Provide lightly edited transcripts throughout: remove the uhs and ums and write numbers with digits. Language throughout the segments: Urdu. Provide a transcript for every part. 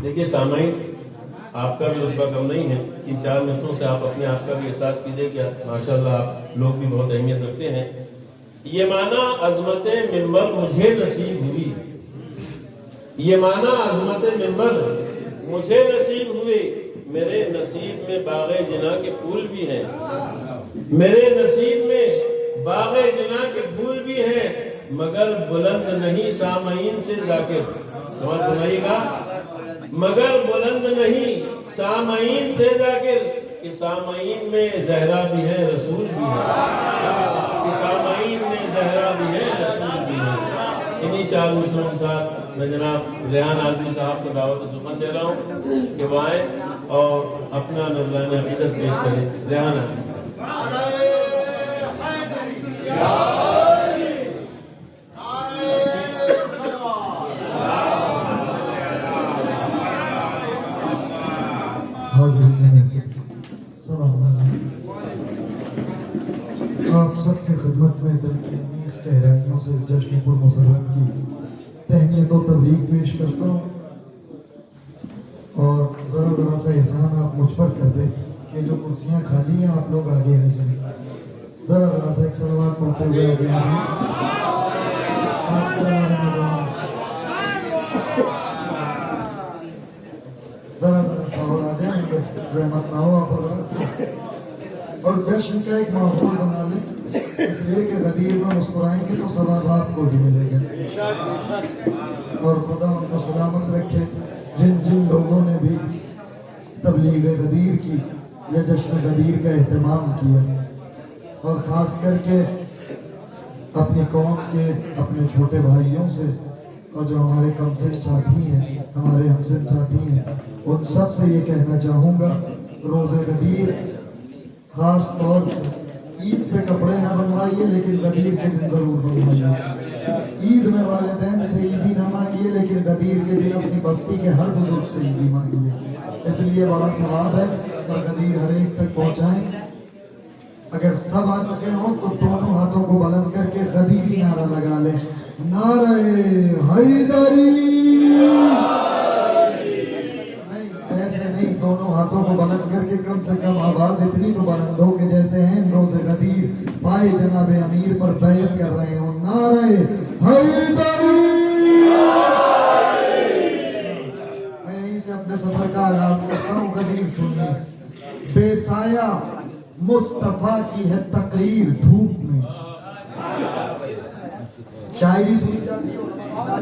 دیکھیے سامعین، آپ کا بھی رتبہ کم نہیں ہے، ان 4 مصروں سے آپ اپنے آپ کا بھی احساس کیجئے کہ ماشاءاللہ آپ لوگ بھی بہت اہمیت رکھتے ہیں۔ یہ معنی عظمت منبر مجھے نصیب ہوئی، یہ معنی عظمت منبر مجھے نصیب ہوئے، میرے نصیب میں باغ جناح کے پھول بھی ہیں، میرے نصیب میں باغ جناح کے پھول بھی ہیں، مگر بلند نہیں سامعین سے ذاکر۔ سوال سنائیے گا، مگر بلند نہیں سامعین سے ذاکر، کہ سامعین میں زہرا بھی ہے رسول بھی ہے، کہ سامعین میں زہرا بھی ہے رسول بھی ہے۔ انہی 4 مصروں کے ساتھ میں جناب ریحان آلوی صاحب کو دعوت سخن دے رہا ہوں کہ وہ آئیں اور اپنا نذرانہ عقیدت پیش کریں۔ ریحان آلوی۔ آپ سب کی خدمت میں دل کی عمیق گہرائیوں سے اس جشن پر مسرت کی تہنیت و تبریک پیش کرتا ہوں، اور ذرا سا احسان آپ مجھ پر کر دیں کہ جو کرسیاں خالی ہیں آپ لوگ آگے آ جائیں، ذرا سا ایک صلوات پڑھتے ہوئے آگے آ جائیں، خاص کر ہمارے نوجوان ذرا فور آ جائیں، رحمت نہ ہو آپ پر، اور جشن کا ایک ماحول بنا لیں، اس لیے کہ غدیر میں مسکرائیں گے تو ثواب آپ کو ہی ملے گا، اور خدا ان کو سلامت رکھے جن جن لوگوں نے بھی تبلیغ غدیر کی یا جشن غدیر کا اہتمام کیا، اور خاص کر کے اپنی قوم کے اپنے چھوٹے بھائیوں سے، اور جو ہمارے کمسن ساتھی ہیں، ہمارے ہمسن ساتھی ہیں، ان سب سے یہ کہنا چاہوں گا، روز غدیر خاص طور سے عید پہ کپڑے نہ بنوائیے لیکن غدیر کے دن ضرور بنوائیے، عید میں والدین سے عیدی نہ مانگیے لیکن غدیر کے دن اپنی بستی کے ہر بزرگ سے عیدی مانگیے، اس لیے بڑا ثواب ہے، اور غدیر ہر ایک تک پہنچائیں۔ اگر سب آ چکے ہوں تو دونوں ہاتھوں کو بلند کر کے غدیری نعرہ لگا لیں، نعرہ حیدری۔ ایسے نہیں، دونوں ہاتھوں کو بلند کر کے کم سے کم آواز اتنی تو بلند ہو کہ جیسے ہیں روز غدیر پائے جناب امیر پر بیعت کر رہے ہوں، نعرہ حیدری۔ میں یہیں سے اپنے سفر کا آغاز کرتا ہوں، غدیر سنیے۔ بے سایہ مصطفیٰ کی ہے تقریر دھوپ میں، شاعری سنی جاتی ہو،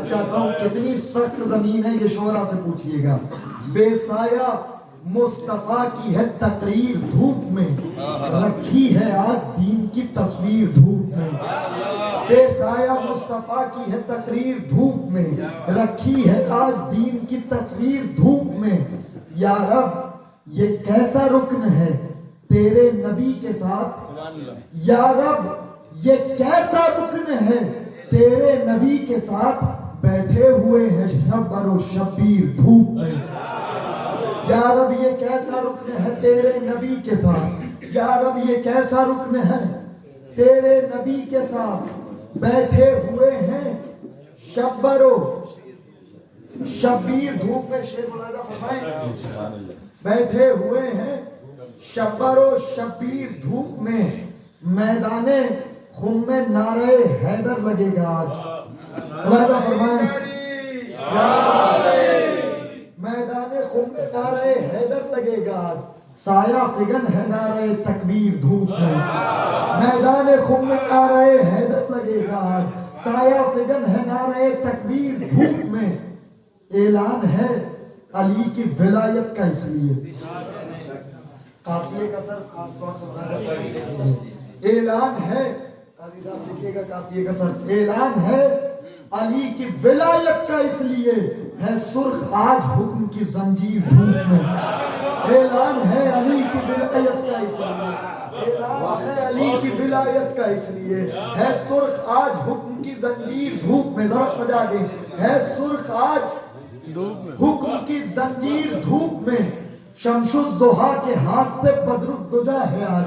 چاہتا ہوں کتنی سخت زمین ہے یہ شعرا سے پوچھئے گا۔ بے سایہ مصطفیٰ کی ہے تقریر دھوپ میں، رکھی ہے آج دین کی تصویر دھوپ میں، بے سایہ مصطفیٰ کی ہے تقریر دھوپ میں، رکھی ہے آج دین کی تصویر دھوپ میں، یا رب یہ کیسا رکن ہے تیرے نبی کے ساتھ، یا رب یہ کیسا رکن ہے تیرے نبی کے ساتھ، بیٹھے ہوئے ہیں شبر و شبیر دھوپ میں، یا رب یہ کیسا رکن ہے تیرے نبی کے ساتھ، یا رب یہ کیسا رکن ہے تیرے نبی کے ساتھ، بیٹھے ہوئے ہیں شبر و شبیر دھوپ میں، شیر ملاحظہ فرمائیں، بیٹھے ہوئے ہیں شبر و شبیر دھوپ میں، میدان خم میں نعرہ حیدر لگے گا آج، ملاحظہ فرمائیں، میدان خم میں نعرہ حیدر لگے گا آج، سایہ فگن ہے نعرہ تکبیر دھوپ میں، میدان خم میں نعرہ حیدر لگے گا آج، سایہ فگن ہے نعرہ تکبیر دھوپ میں، اعلان ہے علی کی ولایت کا، اس لیے قافیے کا سر خاص طور سے اعلان ہے، قاضی صاحب دیکھیے گا قافیے کا سر، اعلان ہے علی کی ولایت کا، اس لیے ہے سرخ آج حکم کی زنجیر دھوپ میں، اعلان ہے علی کی ولایت کا، اس لیے اعلان ہے علی کی ولایت کا، اس لیے ہے سرخ آج حکم کی زنجیر دھوپ میں، ذرا سجا دیں، ہے سرخ آج حکم کی زنجیر دھوپ میں، شمس الضحیٰ کے ہاتھ پہ بدر الدجا ہے آج،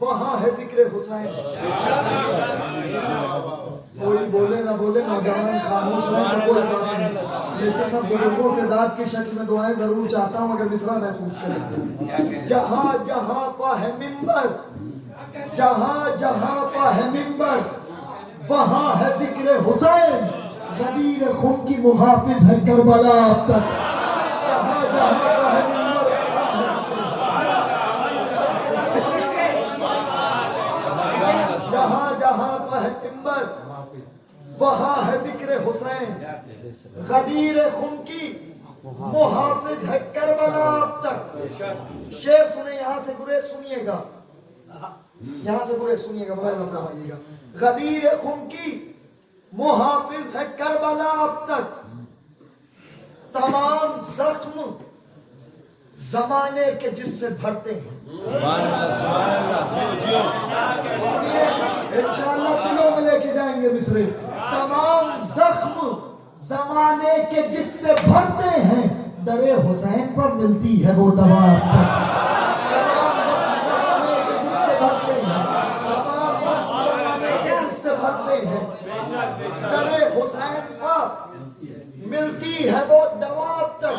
وہاں ہے ذکر حسین. کوئی بولے نہ بولے، نوجوان خاموش رہے، کوئی بات نہیں. لیکن میں بزرگوں سے ذات کی شکل میں دعائیں ضرور چاہتا ہوں اگر مصرع محسوس کریں. جہاں جہاں پہ ہے منبر، جہاں جہاں پہ ہے منبر، وہاں ہے ذکر حسین. غدیر خون کی محافظ ہے کربلا اب تک. جہاں جہاں پہ ہے منبر، جہاں جہاں پہ ہے منبر، وہاں ہے ذکر حسین. غدیر خون کی محافظ ہے کربلا اب تک. شعر سنیں، یہاں سے گریز سنیے گا، یہاں سے گریز سنیے گا، ملاحظہ فرمائیے گا. غدیر خون کی محافظ ہے کربلا اب تک. تمام زخم زمانے کے جس سے بھرتے ہیں. انشاءاللہ دلوں میں لے کے جائیں گے مصرے. تمام زخم زمانے کے جس سے بھرتے ہیں، در حسین پر ملتی ہے وہ دوا اب تک. تمام زخم زمانے کے جس سے بھرتے ہیں، تمام زخم زمانے کے جس سے بھرتے ہیں، در حسین پر ملتی ہے وہ دوا اب تک.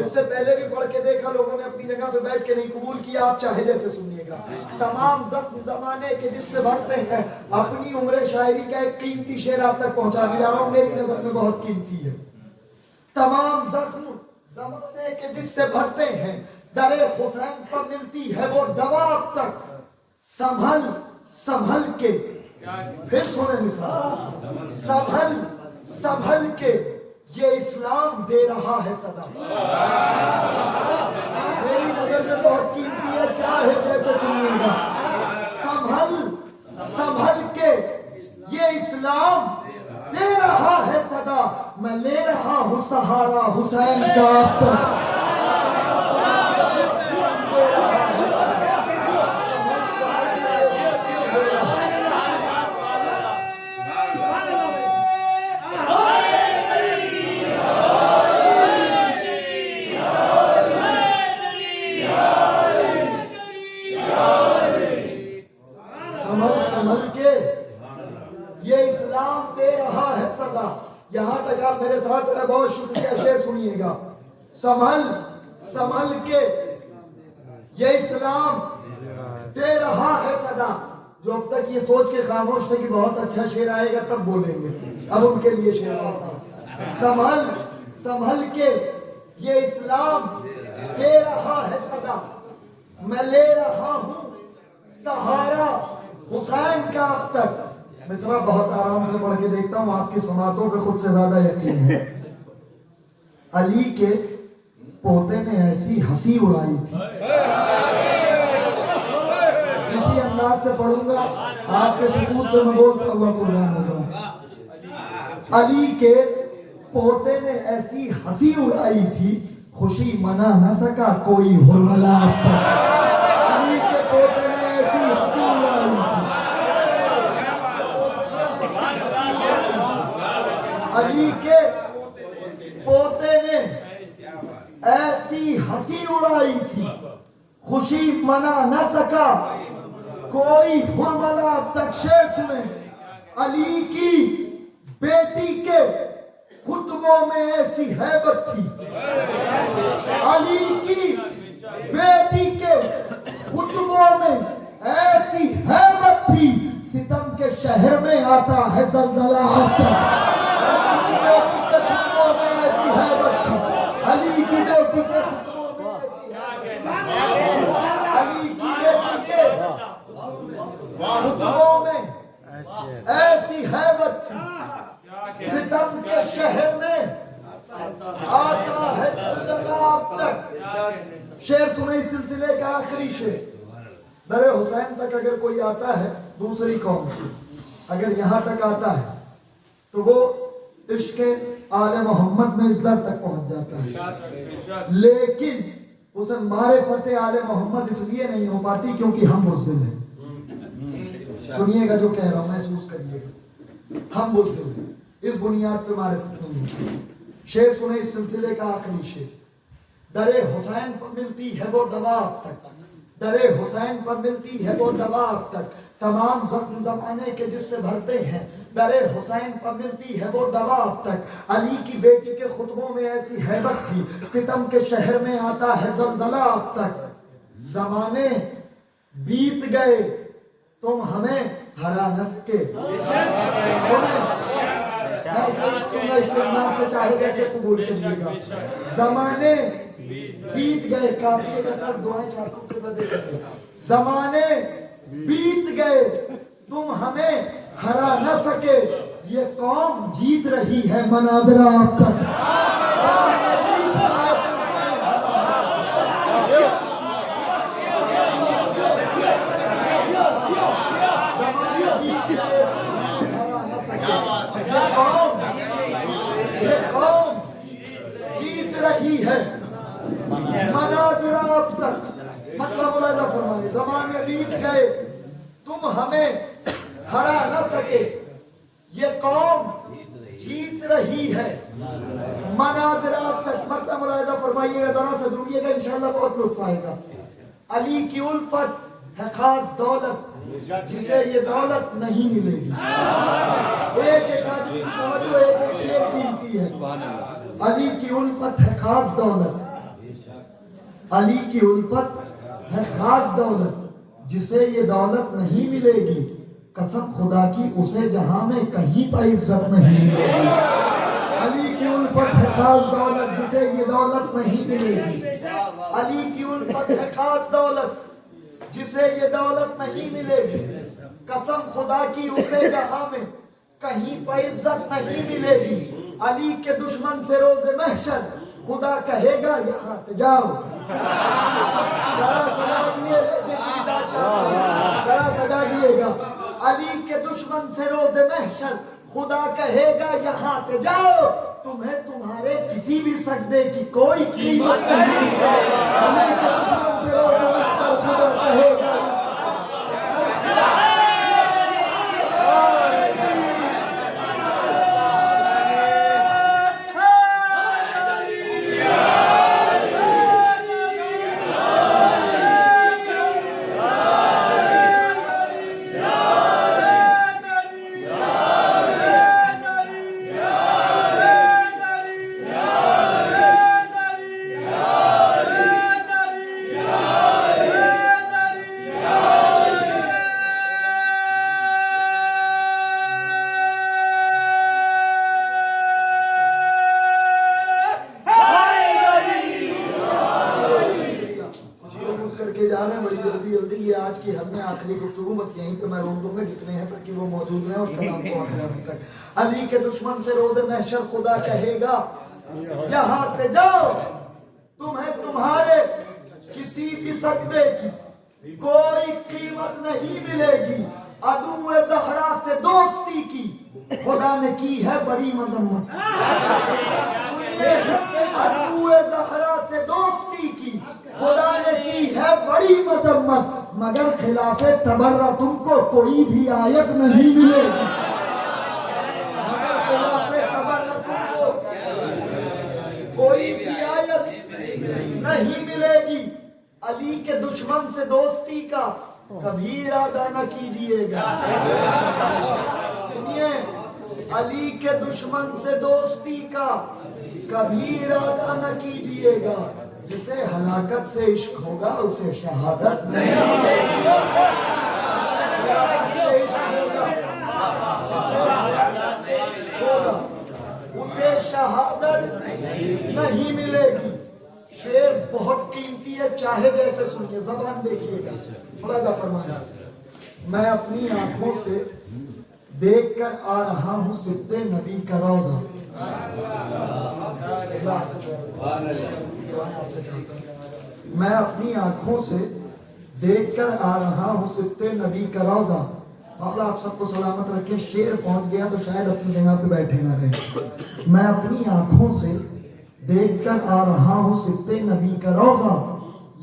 اس سے پہلے بھی پڑھ کے دیکھا، لوگوں نے اپنی جگہ پہ بیٹھ کے نہیں قبول کیا. آپ چاہے جیسے سنیے گا. تمام زخم زمانے کے جس سے بھرتے ہیں. اپنی عمر شاعری کا ایک قیمتی شعر آپ تک پہنچا بھی رہا ہوں، میری نظر میں بہت قیمتی ہے. تمام زخم زمانے کے جس سے بھرتے ہیں، در حسین پر ملتی ہے وہ دوا اب تک. سنبھل سنبھل کے، پھر سنیں مصرع، سنبھل سنبھل کے یہ اسلام دے رہا ہے صدا. میری نظر میں بہت قیمتی ہے، چاہے جیسے سنیے گا. سنبھل سنبھل کے یہ اسلام دے رہا ہے صدا. میں لے رہا ہوں سہارا حسین کا اب تک. سنبھل کے یہ اسلام دے رہا ہے صدا. یہاں تک آپ میرے ساتھ رہے، بہت شکریہ. شعر سنیے گا. سنبھل سنبھل کے یہ اسلام دے رہا ہے صدا. جو اب تک یہ سوچ کے خاموش تھے کہ بہت اچھا شعر آئے گا تب بولیں گے، اب ان کے لیے شعر ہوتا. سنبھل سنبھل کے یہ اسلام دے رہا ہے صدا. میں لے رہا ہوں سہارا حسین کا اب تک. مصرع بہت آرام سے پڑھ کے دیکھتا ہوں، آپ کی سماعتوں پہ خود سے زیادہ یقین ہے. علی کے پوتے نے ایسی ہنسی اڑائی تھی. اسی انداز سے پڑھوں گا، آپ کے سکوت پہ میں بولتا ہوا قربان ہو جاؤں. علی کے پوتے نے ایسی ہنسی اڑائی تھی، خوشی منا نہ سکا کوئی ہرملا اب تک. علی کے پوتے نے ایسی ہنسی اڑائی تھی، علی کے پوتے نے ایسی ہنسی اڑائی تھی، خوشی منا نہ سکا کوئی ہرملا اب تک. شعر سنیں. علی کی بیٹی کے خطبوں میں ایسی ہیبت تھی، علی کی بیٹی کے خطبوں میں ایسی ہیبت تھی، ستم کے شہر میں آتا ہے زلزلہ اب تک. علی کی بیٹی کے خطبوں میں ایسی علی کی بیٹی کے خطبوں میں ایسی ہیبت تھی، ستم کے شہر میں آتا ہے زلزلہ اب تک. شعر سنیں اس سلسلے کا آخری شعر. در حسین تک اگر کوئی آتا ہے دوسری قوم سے، اگر یہاں تک آتا ہے تو وہ عشق آل محمد میں اس در تک پہنچ جاتا ہے. لیکن اسے معرفت آل محمد اس لیے نہیں ہو پاتی کیونکہ ہم بزدل ہیں. سنیے گا جو کہہ رہا ہوں، محسوس کریے گا. ہم بزدل ہیں، اس بنیاد پہ معرفت نہیں ہوتی. شعر سنیں اس سلسلے کا آخری شعر. در حسین پر ملتی ہے وہ دوا اب تک. درے حسین پر ملتی ہے وہ دوا اب تک، تمام زخم زمانے کے جس سے بھرتے ہیں، درے حسین پر ملتی ہے وہ دوا اب تک۔ علی کی بیٹی کے خطبوں میں ایسی ہیبت تھی، ستم کے شہر میں آتا ہے زلزلہ اب تک۔ زمانے بیت گئے تم ہمیں ہرا نہ سکے۔ اس انداز سے چاہے گا قبول کیجیے گا۔ زمانے بیت گئے، کافی کا سر دعائیں چاہتوں کے بدے کرتے۔ زمانے بیت گئے تم ہمیں ہرا نہ سکے، یہ قوم جیت رہی ہے مناظرہ آپ تک۔ یہ قوم جیت رہی ہے مناظرہ اب تک۔ مطلب ملاحظہ فرمائے، زمانے بیت گئے تم ہمیں ہرا نہ سکے، یہ قوم جیت رہی ہے مناظرہ اب تک۔ مطلب ملاحظہ فرمائیے گا، ذرا سا ضروریے گا، انشاءاللہ بہت لطف آئے گا۔ علی کی الفت ہے خاص دولت جسے یہ دولت نہیں ملے گی۔ ایک ایک آدمی کی توجہ، ایک ایک شعر قیمتی ہے۔ علی کی الفت ہے خاص دولت، علی کی الفت ہے خاص دولت جسے یہ دولت نہیں ملے گی، قسم خدا کی اسے جہاں میں کہیں پر عزت نہیں ملے گی۔ علی کی الفت ہے خاص دولت جسے یہ دولت نہیں ملے گی، علی کی الفت ہے خاص دولت جسے یہ دولت نہیں ملے گی، قسم خدا کی اسے جہاں میں کہیں پر عزت نہیں ملے گی۔ علی کے دشمن سے روز محشر خدا کہے گا یہاں سے جاؤ۔ ذرا سجا دیے ذرا سجا دیے گا۔ علی کے دشمن سے روز محشر خدا کہے گا یہاں سے جاؤ، تمہیں تمہارے کسی بھی سجدے کی کوئی قیمت نہیں۔ علی کے دشمن سے روز محشر خدا کہے گا علی کے دشمن سے روز محشر خدا کہے گا یہاں سے جاؤ، تمہیں تمہارے کسی بھی سجدے کی کوئی قیمت نہیں ملے گی۔ عدو زہرا سے دوستی کی خدا نے کی ہے بڑی مذمت۔ عدو زہرا سے دوستی کی خدا نے کی ہے بڑی مذمت، مگر خلاف تبرہ تم کو کوئی بھی آیت نہیں ملے گی۔ کوئی بھی آیت نہیں ملے گی۔ علی کے دشمن سے دوستی کا کبھی ارادہ نہ کیجیے گا۔ سنیے، علی کے دشمن سے دوستی کا کبھی ارادہ نہ کیجیے گا، جسے ہلاکت سے عشق ہوگا اسے شہادت نہیں ملے گی۔ اسے شہادت نہیں ملے گی۔ شعر بہت قیمتی ہے، چاہے جیسے سنیے، زبان دیکھیے گا، ملاحظہ فرمائیں۔ میں اپنی آنکھوں سے دیکھ کر آ رہا ہوں سبط نبی کا روضہ۔ میں اپنی آنکھوں سے دیکھ کر آ رہا ہوں سبط نبی کا روضہ۔ مولا آپ سب کو سلامت رکھے۔ شعر پہنچ گیا تو شاید اپنی جگہ پہ بیٹھے نہ رہے۔ میں اپنی آنکھوں سے دیکھ کر آ رہا ہوں سبط نبی کا روضہ،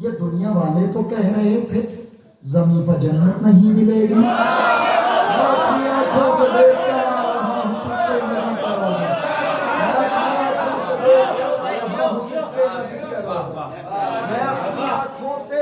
یہ دنیا والے تو کہہ رہے تھے زمین پر جنت نہیں ملے گی۔ میں اپنی آنکھوں سے دیکھ کر آ رہا ہوں سبط نبی کا روضہ۔ میں اپنی آنکھوں سے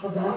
1000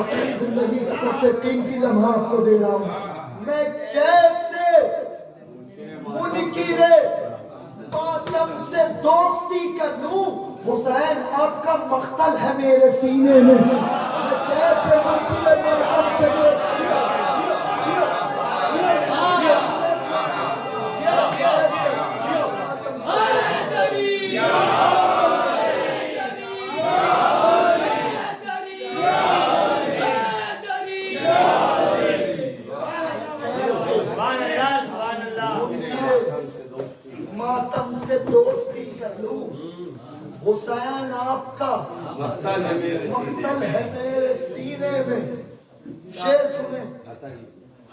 اپنی زندگی کا سب سے قیمتی لمحہ آپ کو دے رہا ہوں۔ میں کیسے منکر ماتم سے دوستی کر لوں؟ حسین آپ کا مقتل ہے میرے سینے میں، میں کیسے منکر ماتم سے دوستی ماتم سے دوستی کر لوں؟ حسین آپ کا مقتل ہے میرے سینے میں۔ شعر سنیں،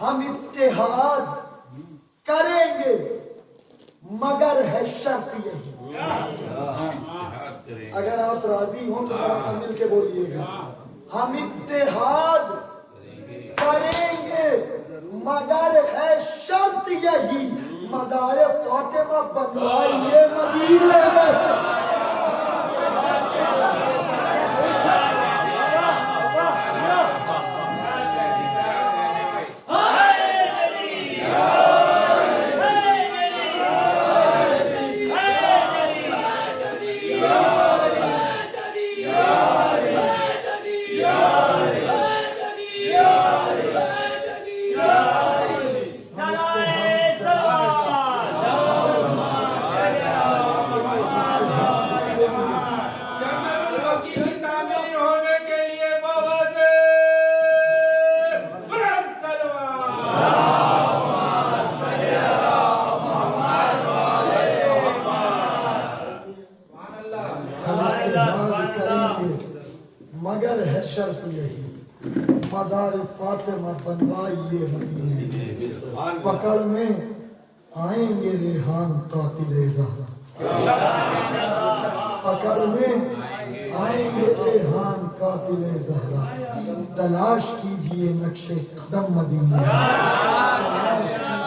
ہم اتحاد کریں گے مگر ہے شرط یہی۔ اگر آپ راضی ہوں تو ذرا سا مل کے بولیے گا، ہم اتحاد کریں گے مگر ہے شرط یہی، مزار فاطمہ بنوائیے مدینے میں۔ مگر ہے شرط یہی، مزار فاطمہ بنوائیے مدینے میں۔ پکڑ میں آئیں گے ریحان قاتل زہرا، پکڑ میں آئیں گے ریحان قاتل زہرا، تلاش کیجئے نقش قدم مدینے، تلاش